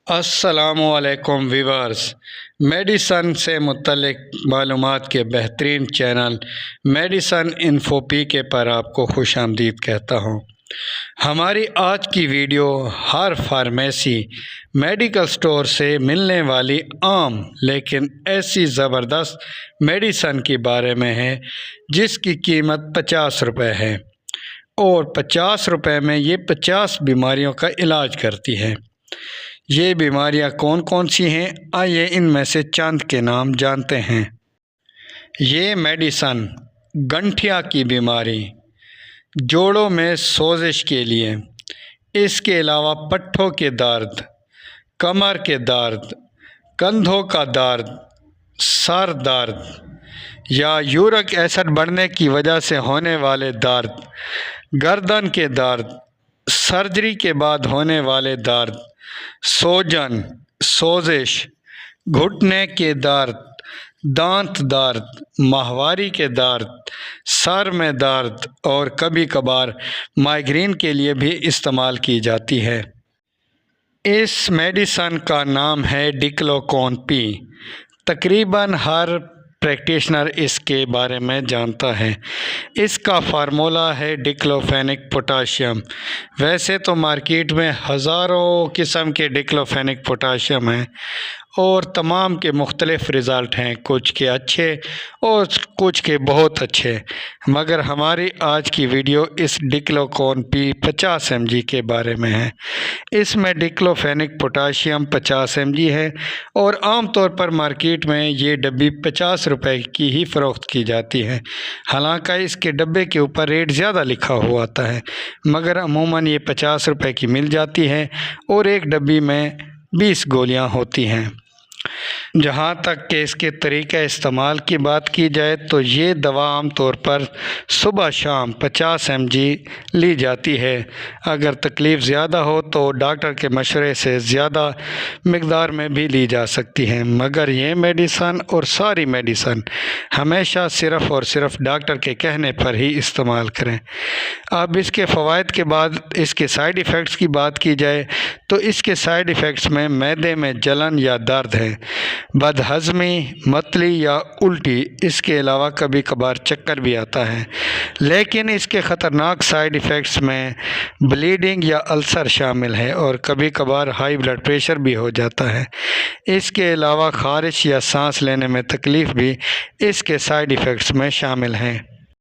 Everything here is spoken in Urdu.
السلام علیکم ویورز، میڈیسن سے متعلق معلومات کے بہترین چینل میڈیسن انفو پی کے پر آپ کو خوش آمدید کہتا ہوں۔ ہماری آج کی ویڈیو ہر فارمیسی میڈیکل سٹور سے ملنے والی عام لیکن ایسی زبردست میڈیسن کے بارے میں ہے جس کی قیمت 50 روپے ہے اور 50 روپے میں یہ 50 بیماریوں کا علاج کرتی ہے۔ یہ بیماریاں کون کون سی ہیں؟ آئیے ان میں سے چند کے نام جانتے ہیں۔ یہ میڈیسن گنٹھیا کی بیماری، جوڑوں میں سوزش کے لیے، اس کے علاوہ پٹھوں کے درد، کمر کے درد، کندھوں کا درد، سر درد یا یورک ایسڈ بڑھنے کی وجہ سے ہونے والے درد، گردن کے درد، سرجری کے بعد ہونے والے درد، سوجن، سوزش، گھٹنے کے درد، دانت درد، ماہواری کے درد، سر میں درد اور کبھی کبھار مائیگرین کے لیے بھی استعمال کی جاتی ہے۔ اس میڈیسن کا نام ہے ڈکلوکون پی۔ تقریباً ہر پریکٹیشنر اس کے بارے میں جانتا ہے۔ اس کا فارمولہ ہے ڈکلوفینک پوٹاشیم۔ ویسے تو مارکیٹ میں ہزاروں قسم کے ڈکلوفینک پوٹاشیم ہیں اور تمام کے مختلف رزلٹ ہیں، کچھ کے اچھے اور کچھ کے بہت اچھے، مگر ہماری آج کی ویڈیو اس ڈکلوکون پی 50 mg کے بارے میں ہے۔ اس میں ڈکلوفینک پوٹاشیم 50 mg ہے اور عام طور پر مارکیٹ میں یہ ڈبی 50 روپے کی ہی فروخت کی جاتی ہے، حالانکہ اس کے ڈبے کے اوپر ریٹ زیادہ لکھا ہوا آتا ہے، مگر عموماً یہ 50 روپے کی مل جاتی ہے اور ایک ڈبی میں 20 گولیاں ہوتی ہیں۔ جہاں تک کہ اس کے طریقہ استعمال کی بات کی جائے تو یہ دوا عام طور پر صبح شام 50 mg لی جاتی ہے۔ اگر تکلیف زیادہ ہو تو ڈاکٹر کے مشورے سے زیادہ مقدار میں بھی لی جا سکتی ہے، مگر یہ میڈیسن اور ساری میڈیسن ہمیشہ صرف اور صرف ڈاکٹر کے کہنے پر ہی استعمال کریں۔ اب اس کے فوائد کے بعد اس کے سائیڈ ایفیکٹس کی بات کی جائے تو اس کے سائیڈ ایفیکٹس میں معدے میں جلن یا درد ہے، بد ہضمی، متلی یا الٹی، اس کے علاوہ کبھی کبھار چکر بھی آتا ہے۔ لیکن اس کے خطرناک سائیڈ ایفیکٹس میں بلیڈنگ یا السر شامل ہے اور کبھی کبھار ہائی بلڈ پریشر بھی ہو جاتا ہے۔ اس کے علاوہ خارش یا سانس لینے میں تکلیف بھی اس کے سائیڈ ایفیکٹس میں شامل ہیں۔